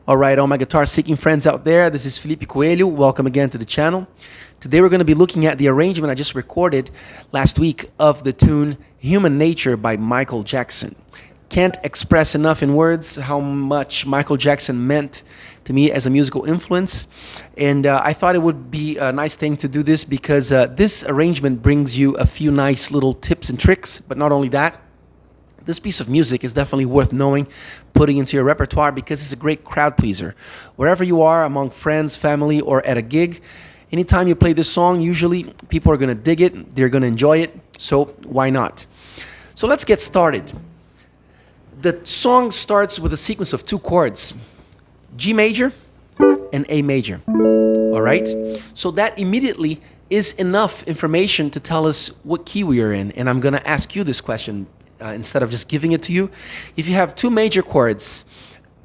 All right, all my guitar seeking friends out there, this is Felipe Coelho. Welcome again to the channel. Today we're going to be looking at the arrangement I just recorded last week of the tune Human Nature by Michael Jackson. Can't express enough in words how much Michael Jackson meant to me as a musical influence. And I thought it would be a nice thing to do this because this arrangement brings you a few nice little tips and tricks. But not only that, this piece of music is definitely worth knowing, putting into your repertoire because it's a great crowd pleaser. Wherever you are, among friends, family, or at a gig, anytime you play this song, usually people are going to dig it, they're going to enjoy it, so why not? So let's get started. The song starts with a sequence of two chords, G major and A major, all right? So that immediately is enough information to tell us what key we are in, and I'm going to ask you this question instead of just giving it to you. If you have two major chords,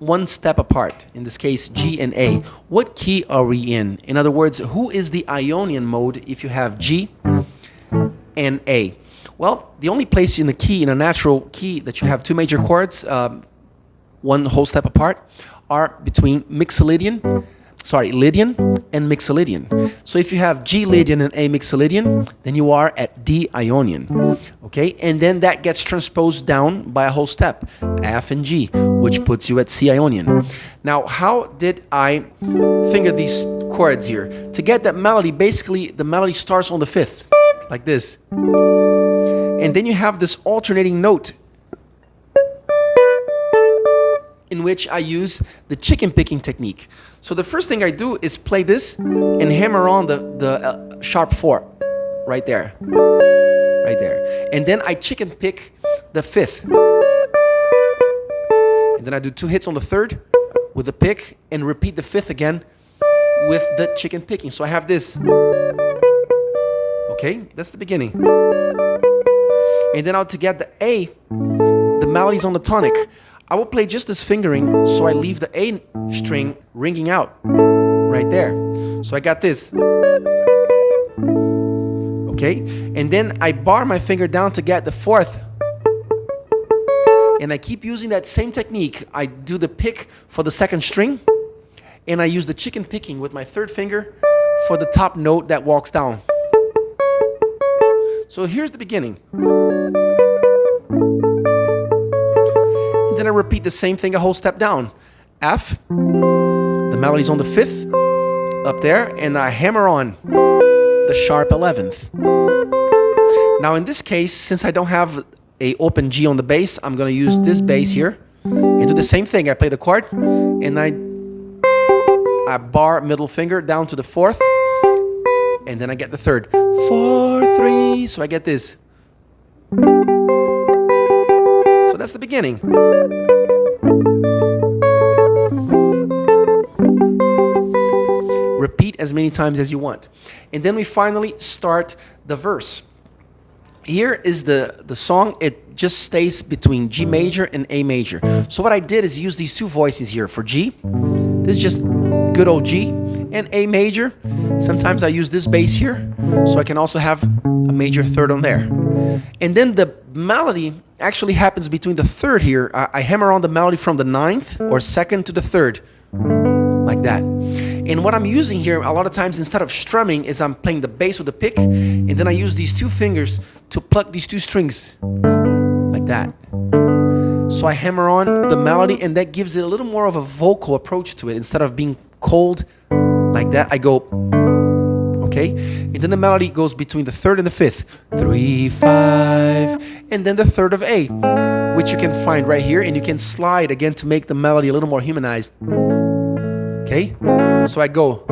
one step apart, in this case G and A, what key are we in? In other words, who is the Ionian mode if you have G and A? Well, the only place in the key, in a natural key, that you have two major chords, one whole step apart, are between Lydian and Mixolydian. So if you have G Lydian and A Mixolydian, then you are at D Ionian. Okay, and then that gets transposed down by a whole step, F and G, which puts you at C Ionian. Now, how did I finger these chords here? To get that melody, basically the melody starts on the fifth, like this. And then you have this alternating note in which I use the chicken picking technique. So the first thing I do is play this and hammer on the sharp 4 right there. Right there. And then I chicken pick the fifth. And then I do 2 hits on the third with the pick and repeat the fifth again with the chicken picking. So I have this. Okay, that's the beginning. And then to get the A, the melody's on the tonic. I will play just this fingering, so I leave the A string ringing out right there. So I got this. Okay, and then I bar my finger down to get the fourth. And I keep using that same technique. I do the pick for the second string, and I use the chicken picking with my third finger for the top note that walks down. So here's the beginning. Then I repeat the same thing a whole step down. F, the melody's on the fifth, up there, and I hammer on the sharp 11th. Now in this case, since I don't have a open G on the bass, I'm going to use this bass here and do the same thing. I play the chord, and I bar middle finger down to the fourth, and then I get the third. 4, 3, so I get this. So that's the beginning. Repeat as many times as you want. And then we finally start the verse. Here is the song. It just stays between G major and A major. So what I did is use these two voices here for G. This is just good old G. And A major, sometimes I use this bass here, so I can also have a major third on there. And then the melody actually happens between the third here. I hammer on the melody from the ninth or second to the third, like that. And what I'm using here a lot of times, instead of strumming, is I'm playing the bass with the pick, and then I use these two fingers to pluck these two strings, like that. So I hammer on the melody, and that gives it a little more of a vocal approach to it. Instead of being cold like that, I go, okay? And then the melody goes between the third and the fifth. 3, 5, and then the third of A, which you can find right here, and you can slide again to make the melody a little more humanized. Okay? So I go.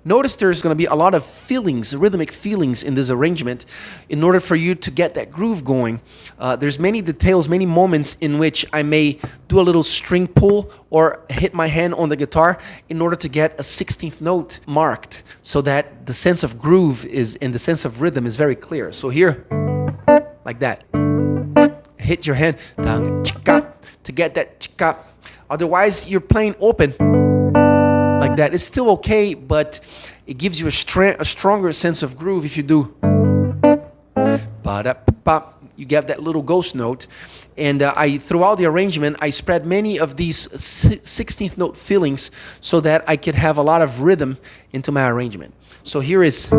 Notice there's going to be a lot of feelings, rhythmic feelings in this arrangement in order for you to get that groove going. There's many details, many moments in which I may do a little string pull or hit my hand on the guitar in order to get a 16th note marked so that the sense of groove is, and the sense of rhythm is very clear. So here, like that. Hit your hand to get that. Otherwise, you're playing open. Like that. It's still okay, but it gives you a stronger sense of groove if you do. you get that little ghost note. And throughout the arrangement, I spread many of these 16th note fillings so that I could have a lot of rhythm into my arrangement. So here is,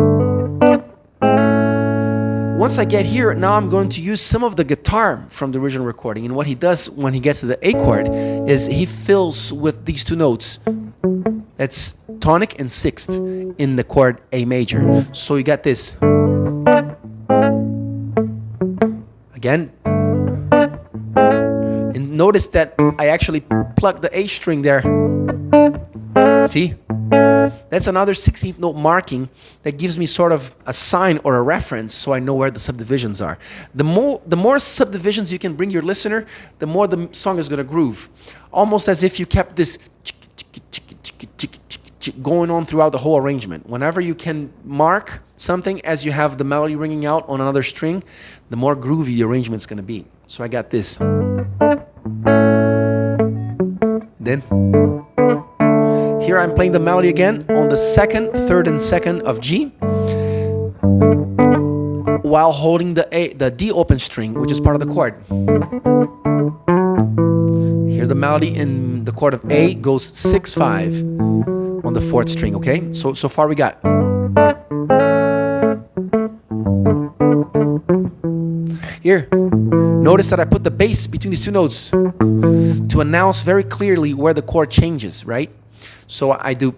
once I get here, now I'm going to use some of the guitar from the original recording. And what he does when he gets to the A chord is he fills with these two notes. That's tonic and sixth in the chord A major. So you got this. Again. And notice that I actually plugged the A string there. See? That's another 16th note marking that gives me sort of a sign or a reference so I know where the subdivisions are. The more subdivisions you can bring your listener, the more the song is going to groove. Almost as if you kept this going on throughout the whole arrangement. Whenever you can mark something as you have the melody ringing out on another string, the more groovy the arrangement's going to be. So I got this. Then here I'm playing the melody again on the second, third, and second of G, while holding the D open string, which is part of the chord. Here the melody in the chord of A goes 6-5 on the fourth string. Okay, so far we got. Here, notice that I put the bass between these two notes to announce very clearly where the chord changes, right? So I do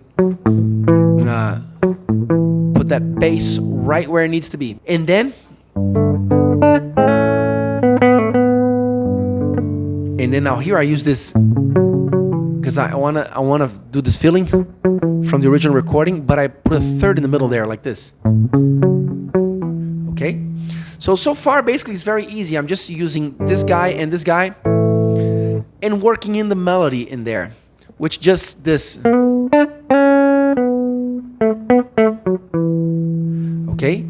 put that bass right where it needs to be. And then now here I use this because I wanna do this filling from the original recording, but I put a third in the middle there like this. Okay? So far basically it's very easy. I'm just using this guy and this guy and working in the melody in there, which just this. Okay?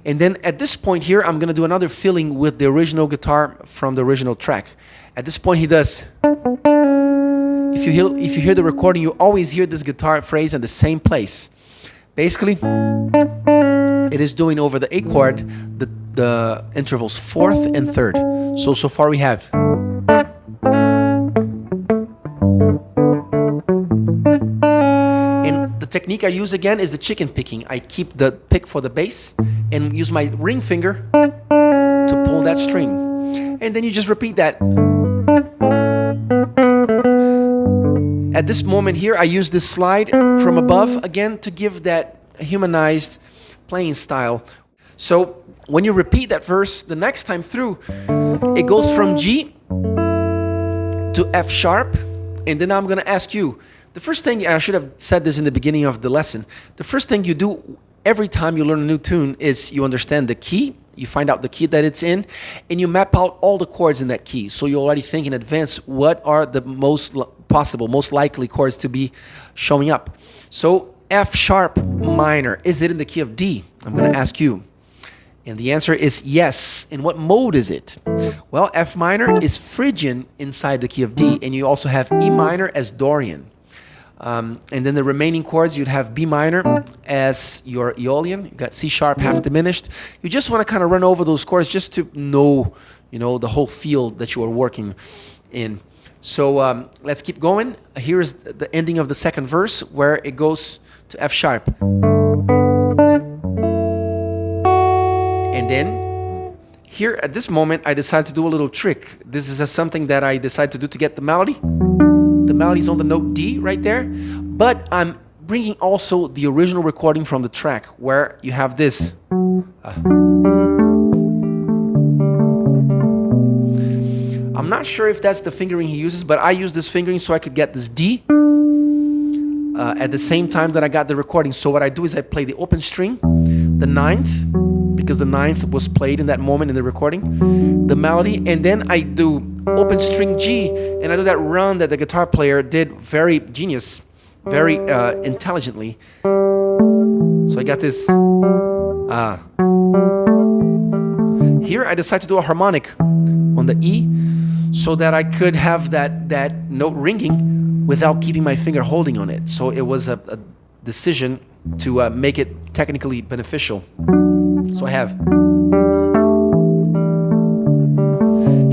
And then at this point here, I'm gonna do another filling with the original guitar from the original track. At this point he does. If you hear the recording, you always hear this guitar phrase in the same place. Basically, it is doing over the A chord the intervals fourth and third. So far we have. And the technique I use again is the chicken picking. I keep the pick for the bass and use my ring finger to pull that string. And then you just repeat that. At this moment here, I use this slide from above again to give that humanized playing style. So when you repeat that verse the next time through, it goes from G to F sharp. And then I'm going to ask you, the first thing, I should have said this in the beginning of the lesson, the first thing you do every time you learn a new tune is you understand the key, you find out the key that it's in, and you map out all the chords in that key. So you already think in advance what are the most possible, most likely chords to be showing up. So F sharp minor, is it in the key of D? I'm going to ask you. And the answer is yes. In what mode is it? Well, F minor is Phrygian inside the key of D, and you also have E minor as Dorian. And then the remaining chords, you'd have B minor as your Aeolian. You got C sharp half diminished. You just want to kind of run over those chords just to know, the whole field that you are working in. So let's keep going. Here is the ending of the second verse where it goes to F sharp. And then here at this moment, I decided to do a little trick. This is something that I decided to do to get the melody. The melody's on the note D right there, but I'm bringing also the original recording from the track where you have this. I'm not sure if that's the fingering he uses, but I use this fingering so I could get this D at the same time that I got the recording. So what I do is I play the open string, the ninth, because the ninth was played in that moment in the recording, the melody, and then I do open string G, and I do that run that the guitar player did very genius, very intelligently. So I got this. Here I decided to do a harmonic on the E so that I could have that note ringing without keeping my finger holding on it. So it was a decision to make it technically beneficial. So I have.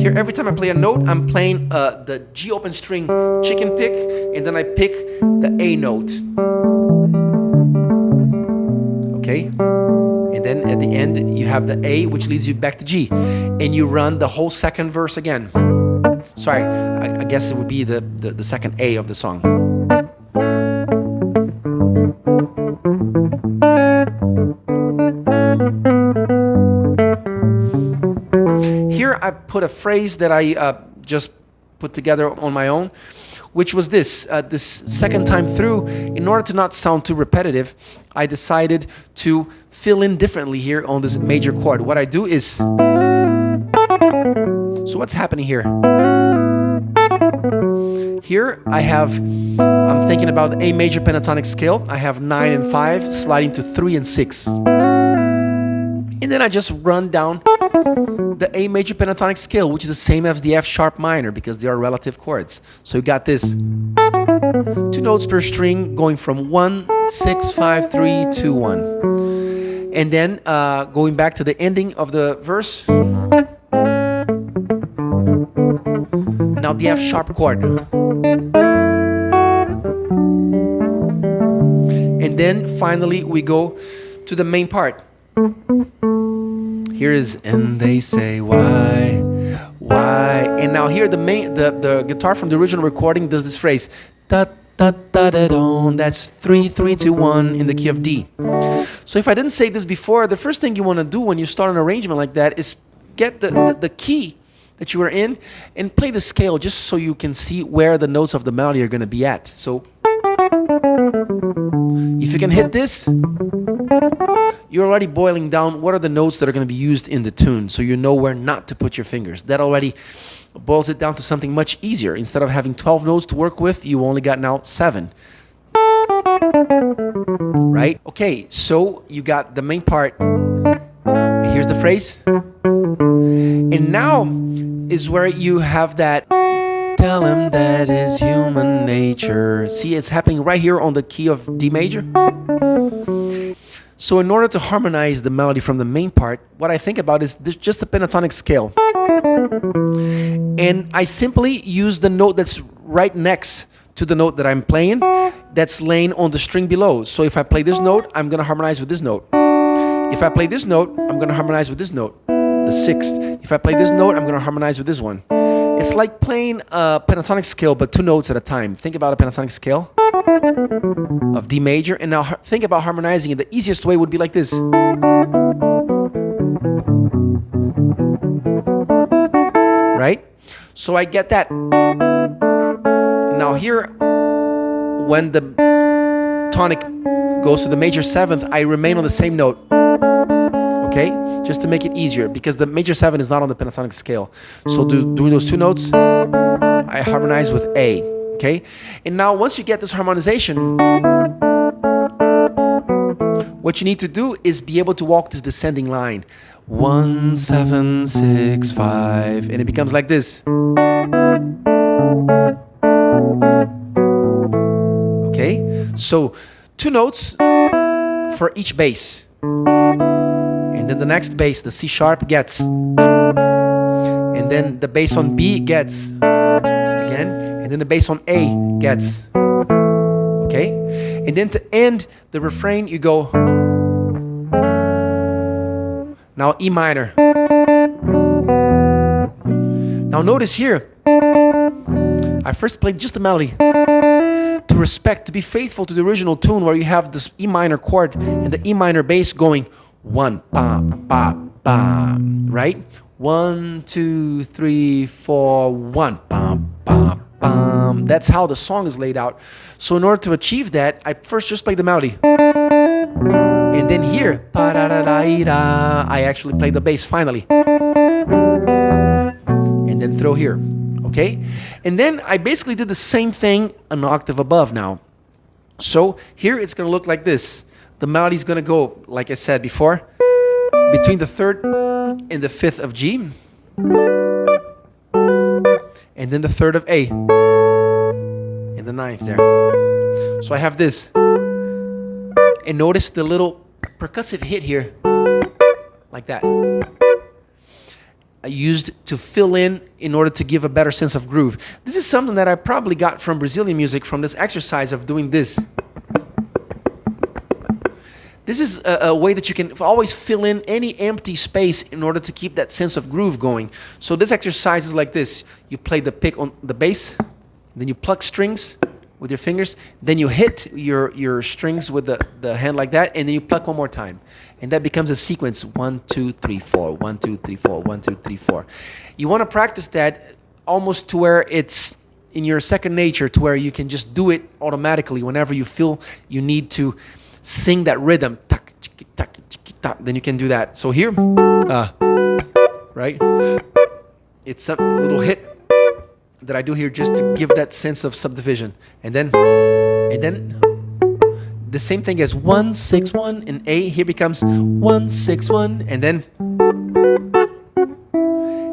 Here, every time I play a note, I'm playing the G open string chicken pick, and then I pick the A note. Okay? And then at the end, you have the A, which leads you back to G. And you run the whole second verse again. Sorry, I guess it would be the second A of the song. Here I put a phrase that I just put together on my own, which was this. This second time through, in order to not sound too repetitive, I decided to fill in differently here on this major chord. What I do is, so what's happening here? Here I have, I'm thinking about the A major pentatonic scale. I have 9 and 5 sliding to 3 and 6. And then I just run down the A major pentatonic scale, which is the same as the F sharp minor because they are relative chords. So you got this 2 notes per string going from 1, 6, 5, 3, 2, 1. And then going back to the ending of the verse. Now the F sharp chord. And then finally we go to the main part. Here is, and they say why, and now here the guitar from the original recording does this phrase, da da da da da. That's 3 3 2 1 in the key of D. So if I didn't say this before, the first thing you want to do when you start an arrangement like that is get the key that you are in and play the scale just so you can see where the notes of the melody are going to be at. So if you can hit this, you're already boiling down what are the notes that are going to be used in the tune, so you know where not to put your fingers. That already boils it down to something much easier. Instead of having 12 notes to work with, you only got now 7. Right? Okay, so you got the main part. Here's the phrase. And now is where you have that, tell him that is human nature. See, it's happening right here on the key of D major. So in order to harmonize the melody from the main part, what I think about is just the pentatonic scale. And I simply use the note that's right next to the note that I'm playing that's laying on the string below. So if I play this note, I'm going to harmonize with this note. If I play this note, I'm going to harmonize with this note, the 6th. If I play this note, I'm going to harmonize with this one. It's like playing a pentatonic scale, but 2 notes at a time. Think about a pentatonic scale of D major, and now think about harmonizing it. The easiest way would be like this. Right? So I get that. Now here, when the tonic goes to the major 7th, I remain on the same note. Okay? Just to make it easier, because the major 7 is not on the pentatonic scale. So doing those 2 notes, I harmonize with A. Okay? And now once you get this harmonization, what you need to do is be able to walk this descending line. 1, 7, 6, 5, and it becomes like this. Okay? So 2 notes for each bass. And then the next bass, the C sharp, gets. And then the bass on B gets. Again. And then the bass on A gets. Okay? And then to end the refrain, you go. Now E minor. Now notice here, I first played just the melody. To be faithful to the original tune where you have this E minor chord and the E minor bass going 1, ba, ba, ba, right? 1, 2, 3, 4, 1, ba, ba, ba. That's how the song is laid out. So in order to achieve that, I first just play the melody. And then here, I actually play the bass finally. And then throw here, okay? And then I basically did the same thing an octave above now. So here it's gonna look like this. The melody's gonna go, like I said before, between the 3rd and the 5th of G. And then the 3rd of A. And the 9th there. So I have this. And notice the little percussive hit here. Like that. used to fill in order to give a better sense of groove. This is something that I probably got from Brazilian music, from this exercise of doing this. This is a way that you can always fill in any empty space in order to keep that sense of groove going. So this exercise is like this. You play the pick on the bass, then you pluck strings with your fingers, then you hit your strings with the hand like that, and then you pluck one more time. And that becomes a sequence: 1, 2, 3, 4, 1, 2, 3, 4, 1, 2, 3, 4. You want to practice that almost to where it's in your second nature, to where you can just do it automatically whenever you feel you need to sing that rhythm. Then you can do that. So here, right? It's a little hit that I do here just to give that sense of subdivision. And then the same thing as 1, 6, 1 in A. Here becomes 1, 6, 1, and then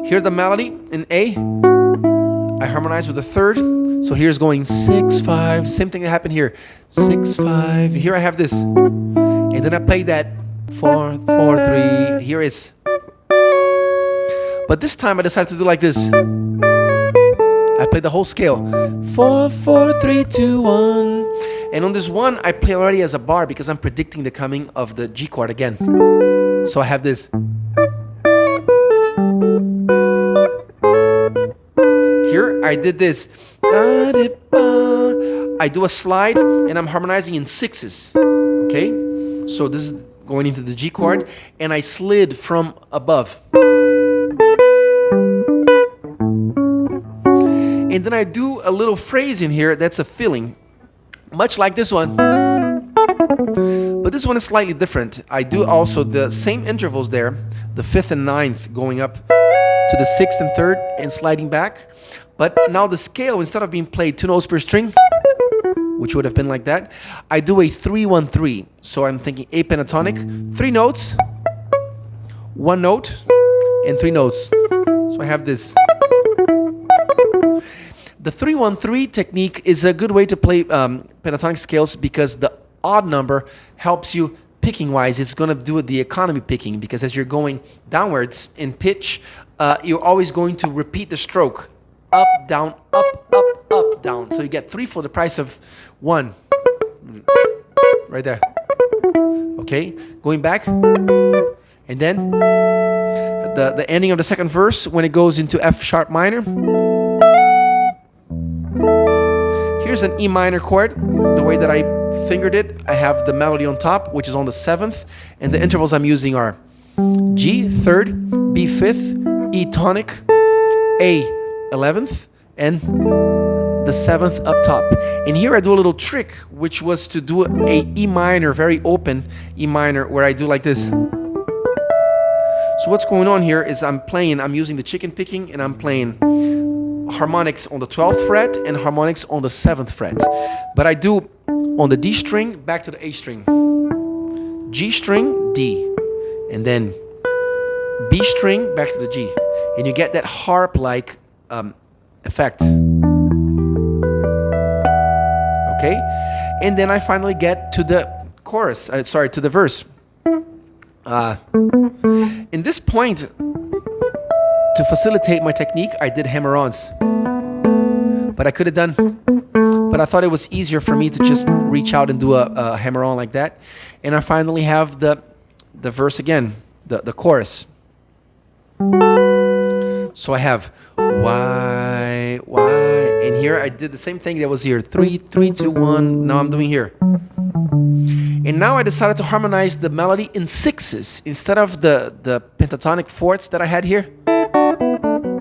here the melody in A. I harmonize with the third. So here's going 6, 5. Same thing that happened here. 6, 5. Here I have this. And then I play that 4, 4, 3. Here is. But this time I decided to do like this. I play the whole scale. 4, 4, 3, 2, 1. And on this one, I play already as a bar because I'm predicting the coming of the G chord again. So I have this. Here I did this. I do a slide and I'm harmonizing in sixes. Okay? So this is going into the G chord, and I slid from above. And then I do a little phrase in here that's a filling, much like this one. But this one is slightly different. I do also the same intervals there, the 5th and 9th going up to the 6th and 3rd and sliding back. But now the scale, instead of being played 2 notes per string, which would have been like that, I do a 3-1-3. So I'm thinking A pentatonic, 3 notes, 1 note, and 3 notes. So I have this. The 3-1-3 technique is a good way to play pentatonic scales because the odd number helps you picking wise. It's going to do the economy picking, because as you're going downwards in pitch, you're always going to repeat the stroke. Up, down, up, up, up, down. So you get 3 for the price of 1. Right there. Okay, going back. And then the ending of the second verse when it goes into F sharp minor. Here's an E minor chord. The way that I fingered it, I have the melody on top, which is on the 7th, and the intervals I'm using are G 3rd, B 5th, E tonic, A 11th, and the 7th up top. And here I do a little trick, which was to do a E minor, very open E minor, where I do like this. So what's going on here is I'm using the chicken picking, and I'm playing harmonics on the 12th fret and harmonics on the 7th fret. But I do on the D string, back to the A string. G string, D. And then B string, back to the G. And you get that harp-like effect. Okay? And then I finally get to the chorus, to the verse. In this point, to facilitate my technique, I did hammer-ons. But I could have done, but I thought it was easier for me to just reach out and do a hammer-on like that. And I finally have the verse again, the chorus. So I have why, and here I did the same thing that was here. 3, 3, 2, 1. Now I'm doing here. And now I decided to harmonize the melody in sixes instead of the pentatonic fourths that I had here.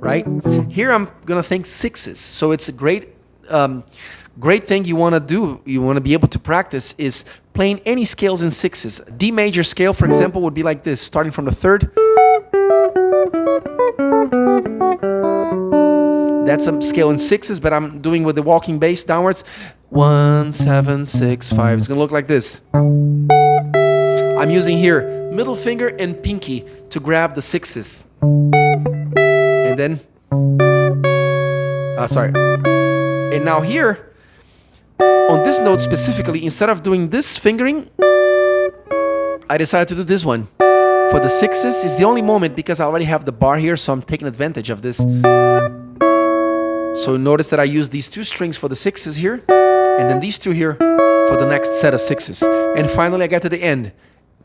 Right? Here I'm gonna think sixes. So it's a great thing you wanna do, you wanna be able to practice, is playing any scales in sixes. D major scale, for example, would be like this, starting from the 3rd. That's a scale in sixes, but I'm doing with the walking bass downwards. 1, 7, 6, 5. It's gonna look like this. I'm using here middle finger and pinky to grab the sixes. And then, and now here, on this note specifically, instead of doing this fingering, I decided to do this one. For the sixes, it's the only moment because I already have the bar here, so I'm taking advantage of this. So notice that I use these two strings for the sixes here, and then these two here for the next set of sixes. And finally I get to the end,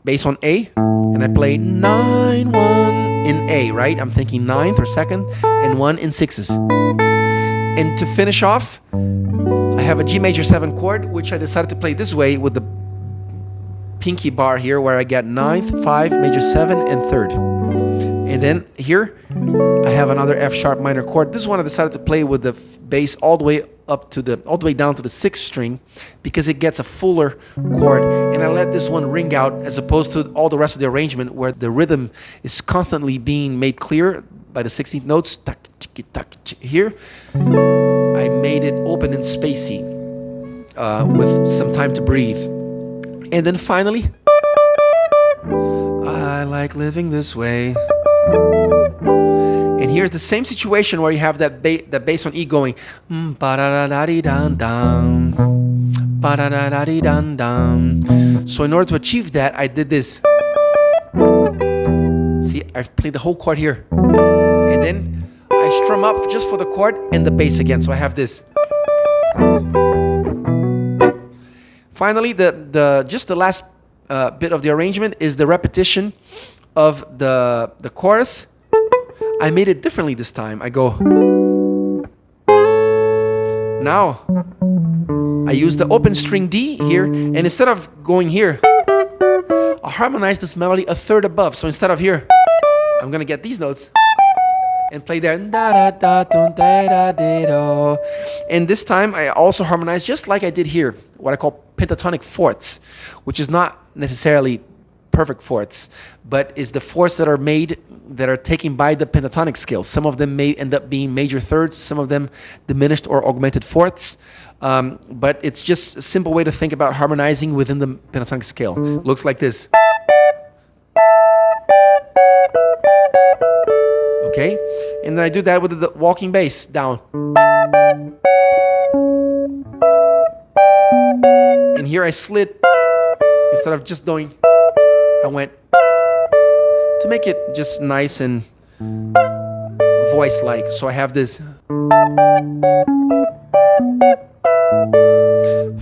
bass on A, and I play 9, 1 in A, right? I'm thinking ninth or second, and 1 in sixes. And to finish off, I have a G major 7 chord, which I decided to play this way with the pinky bar here, where I get ninth, 5, major 7, and third. And then here, I have another F sharp minor chord. This one I decided to play with the bass all the way down to the 6th string, because it gets a fuller chord, and I let this one ring out as opposed to all the rest of the arrangement where the rhythm is constantly being made clear by the 16th notes. Here, I made it open and spacey with some time to breathe. And then finally, I like living this way. And here's the same situation where you have that bass on E going ba-da-da-da-dee-dun-dun, ba-da-da-da-dee-dun-dun. So in order to achieve that, I did this. See, I've played the whole chord here, and then I strum up just for the chord and the bass again. So I have this. Finally, just the last bit of the arrangement is the repetition of the chorus. I made it differently this time. I go. Now, I use the open string D here, and instead of going here, I'll harmonize this melody a third above. So instead of here, I'm gonna get these notes and play there. And this time, I also harmonize just like I did here, what I call pentatonic fourths, which is not necessarily perfect fourths, but is the fourths that are taken by the pentatonic scale. Some of them may end up being major thirds, some of them diminished or augmented fourths, but it's just a simple way to think about harmonizing within the pentatonic scale. Looks like this. Okay, and then I do that with the walking bass down. And here I slid, instead of just doing, I went to make it just nice and voice-like. So I have this.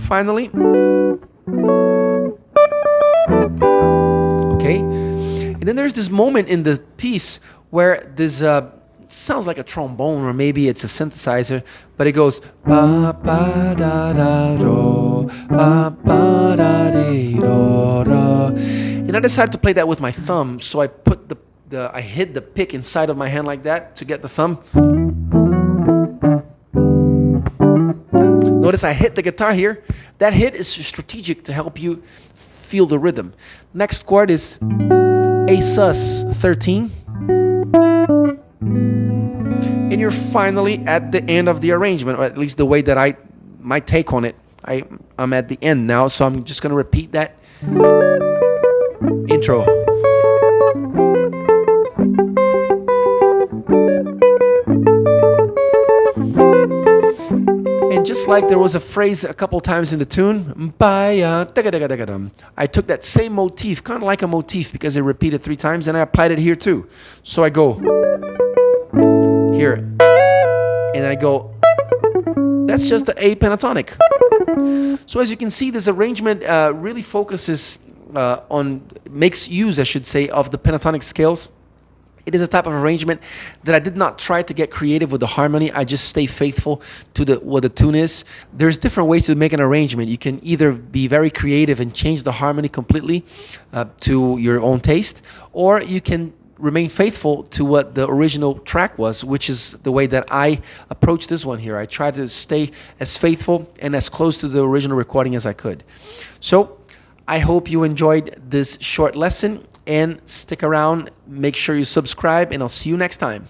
Finally. Okay. And then there's this moment in the piece where this sounds like a trombone, or maybe it's a synthesizer, but it goes ba ba da da do, ba ba da dee do da. And I decided to play that with my thumb, so I put I hid the pick inside of my hand like that to get the thumb. Notice I hit the guitar here. That hit is strategic to help you feel the rhythm. Next chord is A sus 13. And you're finally at the end of the arrangement, or at least the way that my take on it. I'm at the end now, so I'm just going to repeat that intro. And just like there was a phrase a couple times in the tune, I took that same motif, kind of like a motif, because it repeated 3 times, and I applied it here too. So I go here, and I go, that's just the A pentatonic. So as you can see, this arrangement really focuses makes use, I should say, of the pentatonic scales. It is a type of arrangement that I did not try to get creative with the harmony. I just stay faithful to what the tune is. There's different ways to make an arrangement. You can either be very creative and change the harmony completely to your own taste, or you can remain faithful to what the original track was, which is the way that I approach this one here. I try to stay as faithful and as close to the original recording as I could. So I hope you enjoyed this short lesson, and stick around, make sure you subscribe, and I'll see you next time.